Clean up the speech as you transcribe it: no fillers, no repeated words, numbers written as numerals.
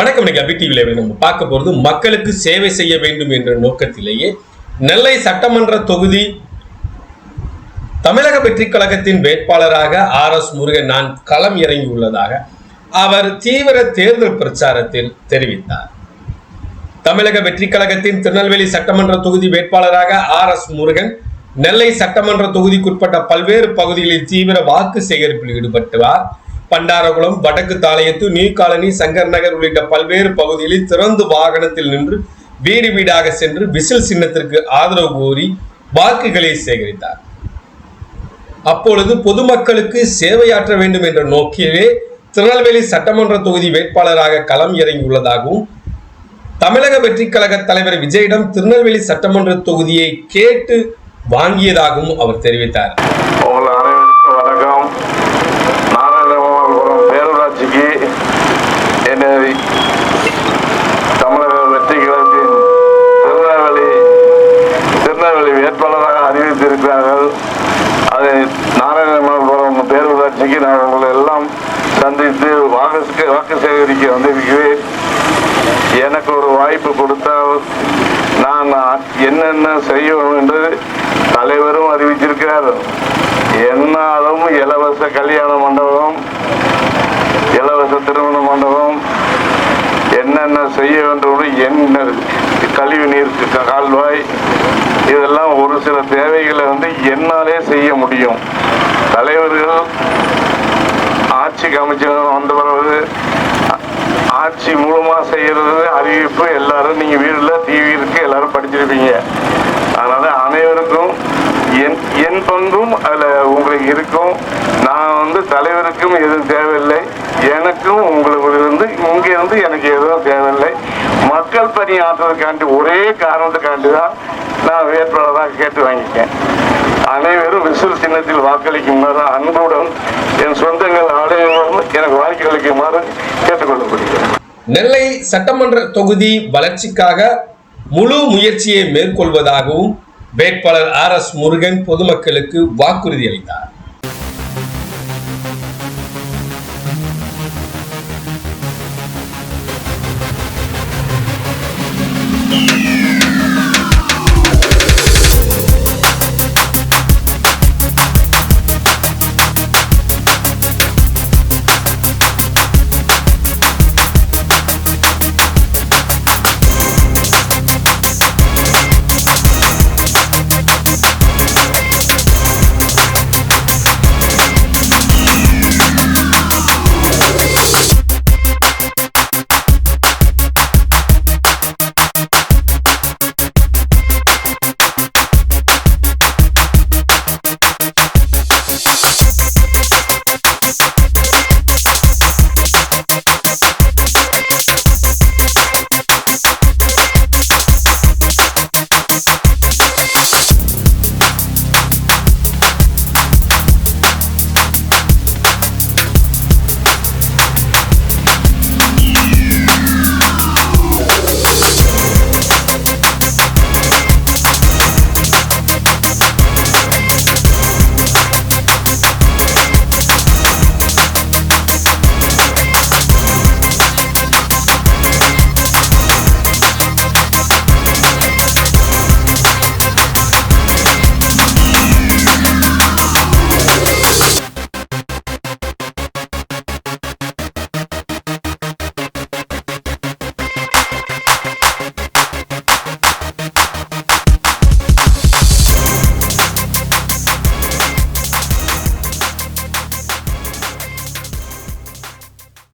வணக்கம். அபி டிவியில் நம்ம பார்க்க போறது மக்களுக்கு சேவை செய்ய வேண்டும் என்ற நோக்கத்திலேயே நெல்லை சட்டமன்ற தொகுதி தமிழக வெற்றி கழகத்தின் வேட்பாளராக RS முருகன் நான் களம் இறங்கியுள்ளதாக அவர் தீவிர தேர்தல் பிரச்சாரத்தில் தெரிவித்தார். தமிழக வெற்றி கழகத்தின் திருநெல்வேலி சட்டமன்ற தொகுதி வேட்பாளராக RS முருகன் நெல்லை சட்டமன்ற தொகுதிக்குட்பட்ட பல்வேறு பகுதிகளில் தீவிர வாக்கு சேகரிப்பில் ஈடுபட்டார். பண்டாரகுளம், வடக்கு தாளையத்து, நியூ காலனி, சங்கர் நகர் உள்ளிட்ட பல்வேறு பகுதிகளில் திறந்து வாகனத்தில் நின்று வீடு வீடாக சென்று விசில் சின்னத்திற்கு ஆதரவு கோரி வாக்குகளை சேகரித்தார். அப்பொழுது பொதுமக்களுக்கு சேவையாற்ற வேண்டும் என்ற நோக்கிலே திருநெல்வேலி சட்டமன்ற தொகுதி வேட்பாளராக களம் இறங்கியுள்ளதாகவும் தமிழக வெற்றி கழக தலைவர் விஜயிடம் திருநெல்வேலி சட்டமன்ற தொகுதியை கேட்டு வாங்கியதாகவும் அவர் தெரிவித்தார். பேரூராட்சிக்கு என்னை தமிழக வெற்றி கழகத்தின் திருநெல்வேலி வேட்பாளராக அறிவித்திருக்கிறார்கள். அதை நாராயணபுரம் பேரூராட்சிக்கு நான் உங்களை எல்லாம் சந்தித்து வாக்கு சேகரிக்க வந்திருக்கிறேன். எனக்கு ஒரு வாய்ப்பு கொடுத்தால் நான் என்னென்ன செய்யணும் என்று தலைவரும் அறிவித்திருக்கிறார். என்னாலும் இலவச கல்யாண மண்டபம், இலவச திருமண மண்டபம், என்னென்ன செய்ய வேண்டும், என்ன கழிவு நீர் கால்வாய், இதெல்லாம் ஒரு சில தேவைகளை என்னாலே செய்ய முடியும். தலைவர்கள் ஆட்சிக்கு அமைச்சர் வந்த பிறகு ஆட்சி மூலமா செய்யறது அறிவிப்பு எல்லாரும் நீங்க வீடுல டிவி இருக்கு, எல்லாரும் படிச்சிருப்பீங்க. அதனால அனைவருக்கும் என் பங்கும் அதுல உங்களுக்கு இருக்கும். நான் தலைவருக்கும் எதுவும் தேவையில்லை, எனக்கும் உங்களுக்கு இங்க இருந்து எனக்கு எதுவும் தேவையில்லை. மக்கள் பணி ஆற்றுவதற்காண்டி ஒரே காரணத்துக்காண்டி தான் நான் வேட்பாளராக கேட்டு வாங்கிட்டேன். அனைவரும் விசில் சின்னத்தில் வாக்களிக்குமாறு அன்புடன் என் சொந்தங்கள் அனைவரும் எனக்கு வாக்களிக்குமாறு கேட்டுக்கொள்ளப்படுகிறேன். நெல்லை சட்டமன்ற தொகுதி வளர்ச்சிக்காக முழு முயற்சியை மேற்கொள்வதாகவும் வேட்பாளர் RS முருகன் பொதுமக்களுக்கு வாக்குறுதி அளித்தார்.